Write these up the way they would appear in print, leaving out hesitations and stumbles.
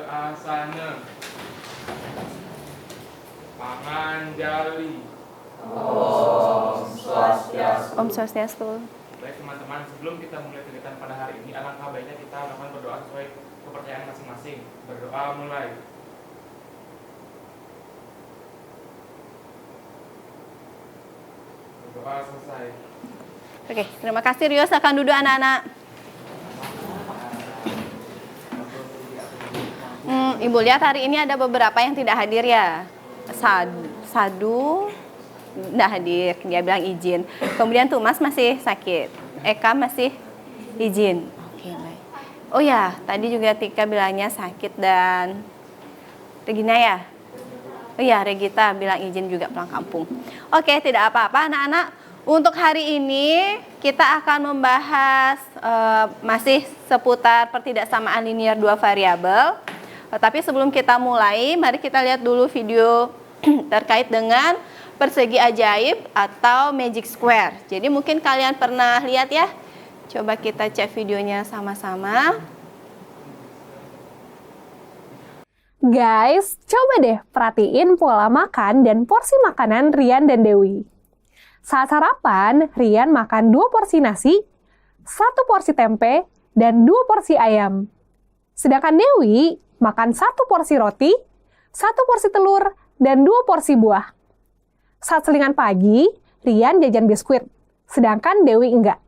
asana. Panganjali. Om Swastiastu. Baik teman-teman, sebelum kita mulai kegiatan pada hari ini, alangkah baiknya kita melakukan berdoa sesuai kepercayaan masing-masing. Berdoa mulai. Berdoa selesai. Oke, terima kasih Rio. Silakan duduk anak-anak. Ibu lihat hari ini ada beberapa yang tidak hadir ya. Sadu tidak hadir, dia bilang izin. Kemudian Tumas masih sakit, Eka masih izin. Oke, baik. Oh ya, tadi juga Tika bilangnya sakit dan Regina ya. Oh iya, Regita bilang izin juga pulang kampung. Oke, tidak apa-apa anak-anak. Untuk hari ini kita akan membahas masih seputar pertidaksamaan linear dua variabel. Tapi sebelum kita mulai, mari kita lihat dulu video terkait dengan persegi ajaib atau magic square. Jadi mungkin kalian pernah lihat ya. Coba kita cek videonya sama-sama. Guys, coba deh perhatiin pola makan dan porsi makanan Rian dan Dewi. Saat sarapan, Rian makan 2 porsi nasi, 1 porsi tempe, dan 2 porsi ayam. Sedangkan Dewi makan 1 porsi roti, 1 porsi telur, dan 2 porsi buah. Saat selingan pagi, Rian jajan biskuit, sedangkan Dewi enggak.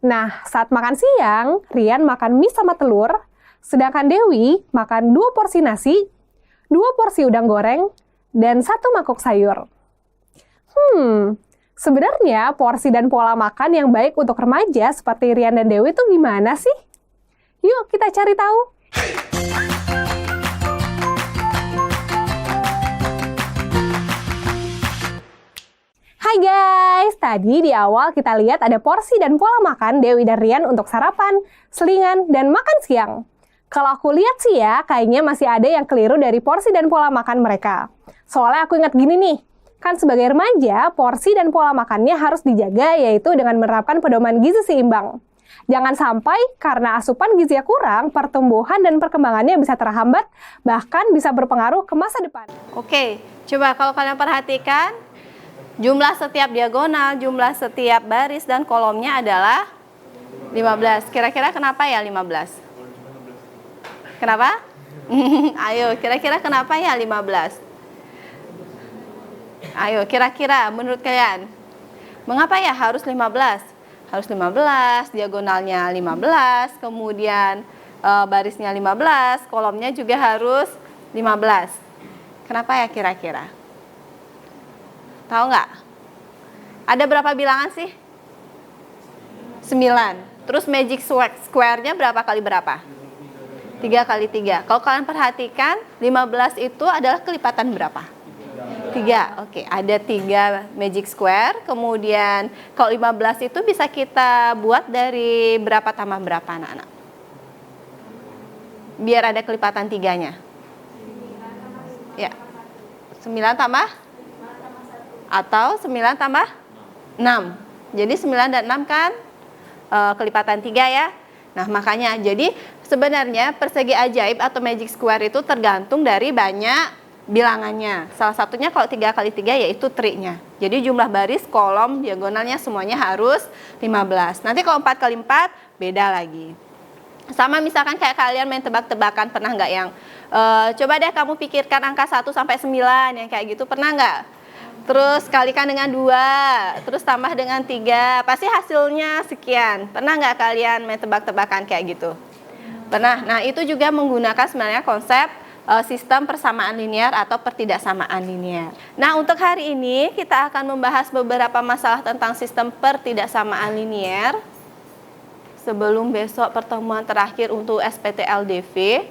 Nah, saat makan siang, Rian makan mie sama telur, sedangkan Dewi makan 2 porsi nasi, 2 porsi udang goreng, dan 1 mangkok sayur. Sebenarnya porsi dan pola makan yang baik untuk remaja seperti Rian dan Dewi itu gimana sih? Yuk kita cari tahu. Hai guys, tadi di awal kita lihat ada porsi dan pola makan Dewi dan Rian untuk sarapan, selingan, dan makan siang. Kalau aku lihat sih ya, kayaknya masih ada yang keliru dari porsi dan pola makan mereka. Soalnya aku ingat gini nih, kan sebagai remaja, porsi dan pola makannya harus dijaga yaitu dengan menerapkan pedoman gizi seimbang. Jangan sampai karena asupan gizinya kurang, pertumbuhan dan perkembangannya bisa terhambat, bahkan bisa berpengaruh ke masa depan. Oke, coba kalau kalian perhatikan, jumlah setiap diagonal, jumlah setiap baris dan kolomnya adalah 15. Kira-kira kenapa ya 15? Kenapa? Ayo, kira-kira kenapa ya 15? Ayo, kira-kira menurut kalian, mengapa ya harus 15? Harus 15, diagonalnya 15, kemudian barisnya 15, kolomnya juga harus 15. Kenapa ya kira-kira? Tahu nggak? Ada berapa bilangan sih? 9. Terus magic square-nya berapa kali berapa? 3 kali 3. Kalau kalian perhatikan, 15 itu adalah kelipatan berapa? 3. Oke, ada 3 magic square. Kemudian kalau 15 itu bisa kita buat dari berapa tambah berapa anak-anak? Biar ada kelipatan 3-nya. Ya. 9 tambah? Atau 9 tambah 6. Jadi 9 dan 6 kan kelipatan 3 ya. Nah makanya jadi sebenarnya persegi ajaib atau magic square itu tergantung dari banyak bilangannya. Salah satunya kalau 3 kali 3 yaitu triknya. Jadi jumlah baris, kolom, diagonalnya semuanya harus 15. Nanti kalau 4 kali 4 beda lagi. Sama misalkan kayak kalian main tebak-tebakan, pernah nggak yang coba deh kamu pikirkan angka 1 sampai 9 yang kayak gitu, pernah nggak? Terus kalikan dengan 2, terus tambah dengan 3, pasti hasilnya sekian. Pernah nggak kalian main tebak-tebakan kayak gitu? Pernah. Nah itu juga menggunakan sebenarnya konsep sistem persamaan linear atau pertidaksamaan linear. Nah untuk hari ini kita akan membahas beberapa masalah tentang sistem pertidaksamaan linear. Sebelum besok pertemuan terakhir untuk SPTLDV.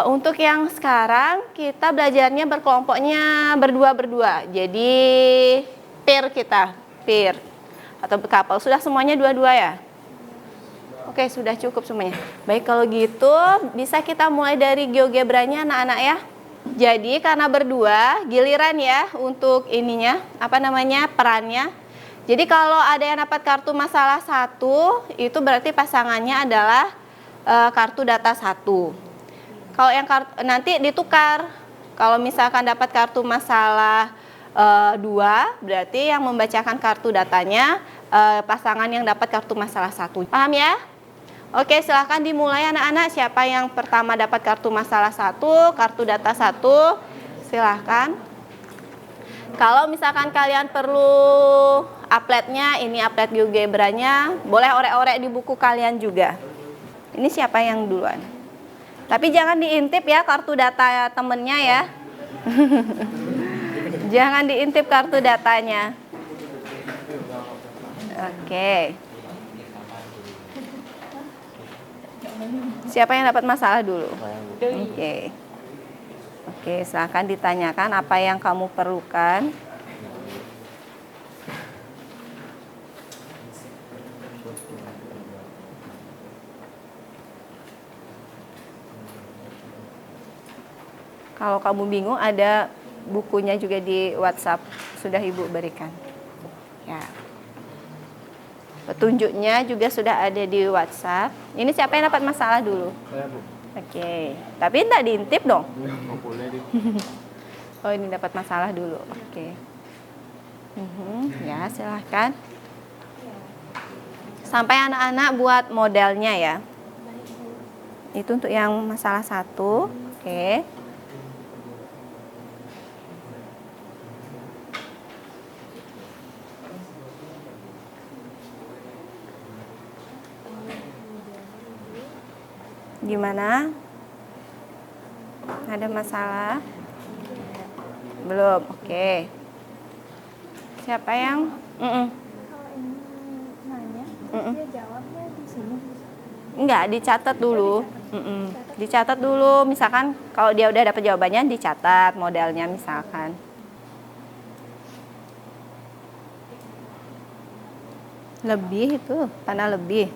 Untuk yang sekarang kita belajarnya berkelompoknya berdua-berdua. Jadi pair kita, pair atau couple. Sudah semuanya dua-dua ya? Oke, sudah cukup semuanya. Baik kalau gitu bisa kita mulai dari GeoGebranya anak-anak ya. Jadi karena berdua giliran ya untuk ininya, apa namanya, perannya. Jadi kalau ada yang dapat kartu masalah 1, itu berarti pasangannya adalah kartu data 1. Kalau yang nanti ditukar. Kalau misalkan dapat kartu masalah 2, berarti yang membacakan kartu datanya pasangan yang dapat kartu masalah 1. Paham ya? Oke, silahkan dimulai anak-anak. Siapa yang pertama dapat kartu masalah 1, kartu data 1, silahkan. Kalau misalkan kalian perlu appletnya, ini applet GeoGebra-nya, boleh orek-orek di buku kalian juga. Ini siapa yang duluan? Tapi jangan diintip ya kartu data temennya ya. Jangan diintip kartu datanya. Oke. Siapa yang dapat masalah dulu? Oke. Oke, silakan ditanyakan apa yang kamu perlukan. Kalau kamu bingung, ada bukunya juga di WhatsApp, sudah Ibu berikan. Ya. Petunjuknya juga sudah ada di WhatsApp. Ini siapa yang dapat masalah dulu? Saya, Bu. Oke, tapi tidak diintip dong. Oh, boleh di. Oh, ini dapat masalah dulu. Oke. Ya, silahkan. Sampai anak-anak buat modelnya ya. Itu untuk yang masalah 1. Oke. Gimana? Ada masalah? Belum, oke. Siapa yang? Kalau ini nanya, dia jawabnya di sini. Enggak, dicatat dulu. Dicatat dulu, misalkan kalau dia udah dapat jawabannya dicatat modelnya misalkan. Lebih itu, karena lebih.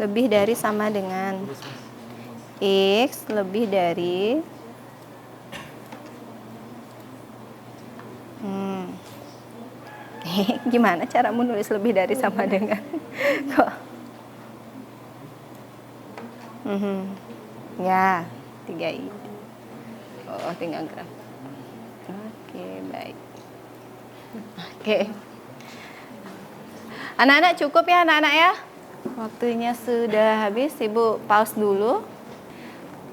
Lebih dari sama dengan X lebih dari gimana cara menulis lebih dari sama dengan kok ya 3i. Oh, tinggal graf. Oke, baik. Oke, anak-anak cukup ya anak-anak ya. Waktunya sudah habis, Ibu pause dulu.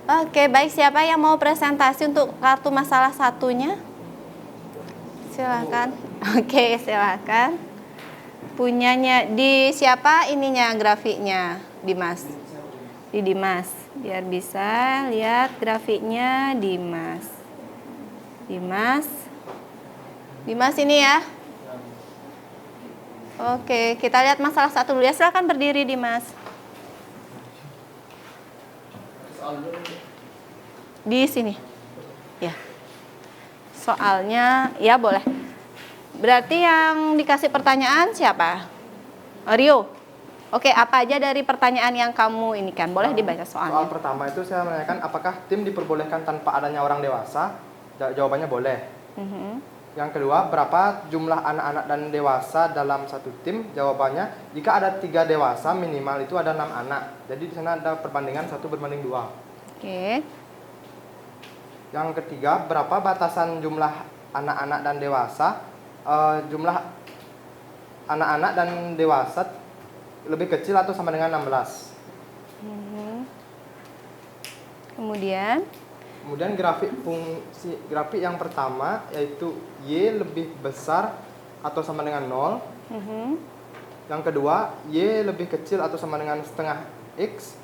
Oke, baik. Siapa yang mau presentasi untuk kartu masalah 1-nya? Silakan. Oke, silakan. Punyanya di siapa ininya grafiknya? Dimas. Di Dimas. Biar bisa lihat grafiknya Dimas. Dimas. Dimas ini ya. Oke, kita lihat masalah 1 dulu ya. Silakan berdiri, Dimas. Di sini. Ya. Soalnya, ya boleh. Berarti yang dikasih pertanyaan siapa? Rio. Oke, apa aja dari pertanyaan yang kamu ini kan? Boleh dibaca soalnya. Soal pertama itu saya menanyakan apakah tim diperbolehkan tanpa adanya orang dewasa? Jawabannya boleh. Yang kedua, berapa jumlah anak-anak dan dewasa dalam satu tim? Jawabannya, jika ada 3 dewasa minimal itu ada 6 anak. Jadi di sana ada perbandingan 1 berbanding 2. Oke. Yang ketiga, berapa batasan jumlah anak-anak dan dewasa? Jumlah anak-anak dan dewasa lebih kecil atau sama dengan 16. Kemudian grafik yang pertama yaitu Y lebih besar atau sama dengan 0. Yang kedua, Y lebih kecil atau sama dengan setengah X.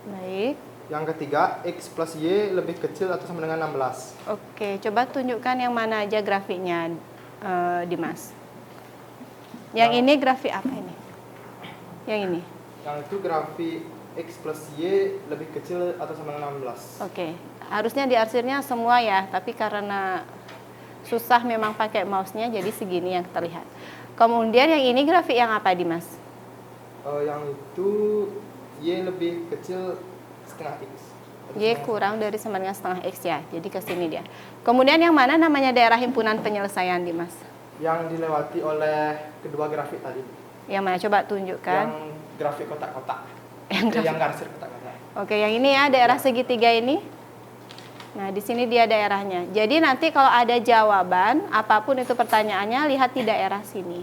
Baik. Yang ketiga, X plus Y lebih kecil atau sama dengan 16. Oke, coba tunjukkan yang mana aja grafiknya, Dimas. Yang ini grafik apa ini? Yang ini? Yang itu grafik X plus Y lebih kecil atau sama dengan 16. Oke, harusnya diarsirnya semua ya, tapi karena susah memang pakai mouse-nya, jadi segini yang terlihat. Kemudian yang ini grafik yang apa, Dimas? Yang itu Y lebih kecil setengah X. Y kurang dari sama dengan setengah X ya, jadi ke sini dia. Kemudian yang mana namanya daerah himpunan penyelesaian, Dimas? Yang dilewati oleh kedua grafik tadi. Yang mana? Coba tunjukkan. Yang grafik kotak-kotak. Yang Yang garsir kotak-kotak. Oke, yang ini ya, daerah segitiga ini. Nah, di sini dia daerahnya. Jadi nanti kalau ada jawaban, apapun itu pertanyaannya, lihat di daerah sini.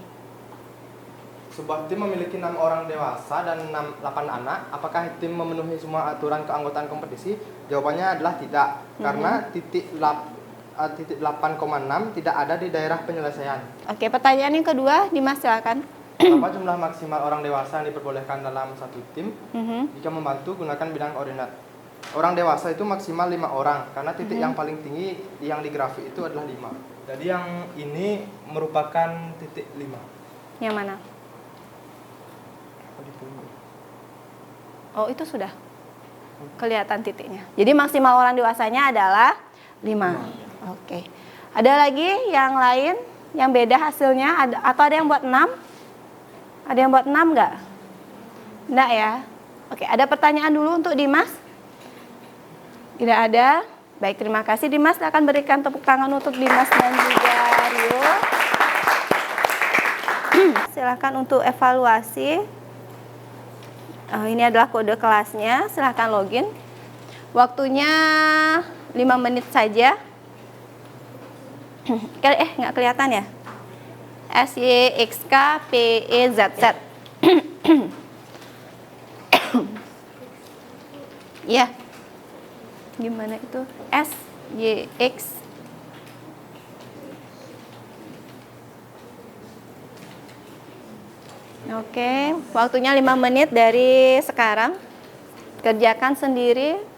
Sebuah tim memiliki 6 orang dewasa dan 8 anak. Apakah tim memenuhi semua aturan keanggotaan kompetisi? Jawabannya adalah tidak. Karena titik 8,6 tidak ada di daerah penyelesaian. Oke, pertanyaan yang kedua, Dimas silakan. Berapa jumlah maksimal orang dewasa yang diperbolehkan dalam satu tim? Mhm. Jika membantu, gunakan bidang koordinat. Orang dewasa itu maksimal 5 orang, karena titik yang paling tinggi yang di grafik itu adalah 5. Jadi yang ini merupakan titik 5. Yang mana? Oh, itu sudah kelihatan titiknya. Jadi maksimal orang dewasanya adalah 5. Oke. Ada lagi yang lain yang beda hasilnya? Atau ada yang buat 6? Ada yang buat 6 nggak? Nggak ya? Oke, ada pertanyaan dulu untuk Dimas? Tidak ada? Baik, terima kasih Dimas. Saya akan berikan tepuk tangan untuk Dimas dan juga Rio. Silakan untuk evaluasi. Ini adalah kode kelasnya. Silakan login. Waktunya 5 menit saja. Nggak kelihatan ya? SYXKPEZZ. Ya. Gimana itu? SYX. Oke, waktunya 5 menit dari sekarang. Kerjakan sendiri.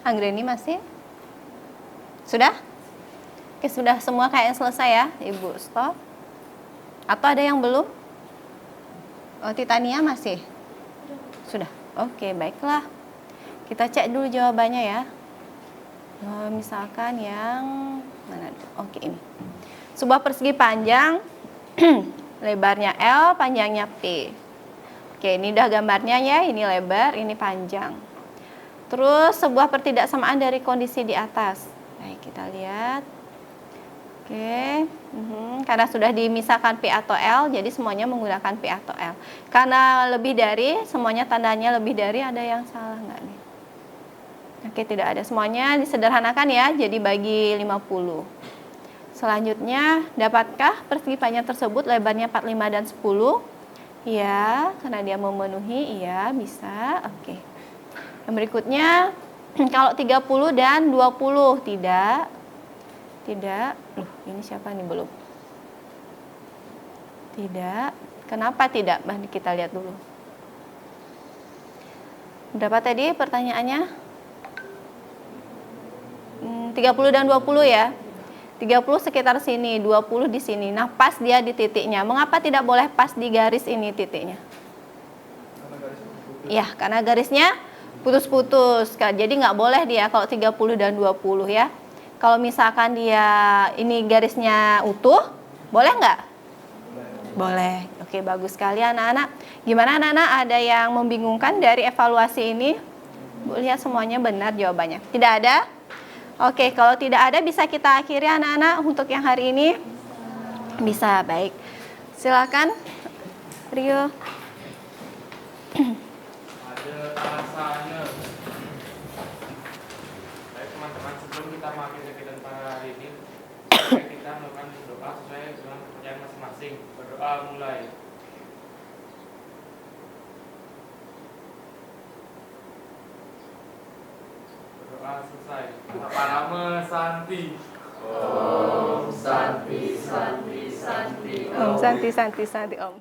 Anggreni masih? Sudah? Oke, sudah semua kayaknya selesai ya, Ibu. Stop. Atau ada yang belum? Oh, Titania masih? Sudah. Oke, baiklah. Kita cek dulu jawabannya ya. Misalkan yang mana? Oke, ini. Sebuah persegi panjang, lebarnya L, panjangnya P. Oke, ini udah gambarnya ya. Ini lebar, ini panjang. Terus sebuah pertidaksamaan dari kondisi di atas. Baik, kita lihat. Oke, karena sudah dimisahkan P atau L, jadi semuanya menggunakan P atau L. Karena lebih dari, semuanya tandanya lebih dari, ada yang salah nggak nih? Oke, tidak ada. Semuanya disederhanakan ya, jadi bagi 50. Selanjutnya, dapatkah persegi panjang tersebut lebarnya 45 dan 10? Iya, karena dia memenuhi, iya bisa. Oke. Yang berikutnya, kalau 30 dan 20, tidak. Tidak. Loh, ini siapa nih belum? Tidak. Kenapa tidak? Mari kita lihat dulu. Berapa tadi pertanyaannya? 30 dan 20 ya. 30 sekitar sini, 20 di sini. Nah, pas dia di titiknya. Mengapa tidak boleh pas di garis ini titiknya? Ya, karena garisnya putus-putus. Jadi nggak boleh dia kalau 30 dan 20 ya. Kalau misalkan dia ini garisnya utuh, boleh nggak? Boleh. Oke, bagus sekali anak-anak. Gimana anak-anak, ada yang membingungkan dari evaluasi ini? Bu, lihat semuanya benar jawabannya. Tidak ada? Oke, kalau tidak ada bisa kita akhiri anak-anak untuk yang hari ini. Bisa, baik. Silakan Rio. Alasannya. Baik teman-teman, sebelum kita mengakhiri kegiatan pada hari ini, kita melakukan doa sesuai dengan kepercayaan masing-masing. Berdoa mulai. Berdoa selesai. Parama Santi. Om Santi Santi Santi Om.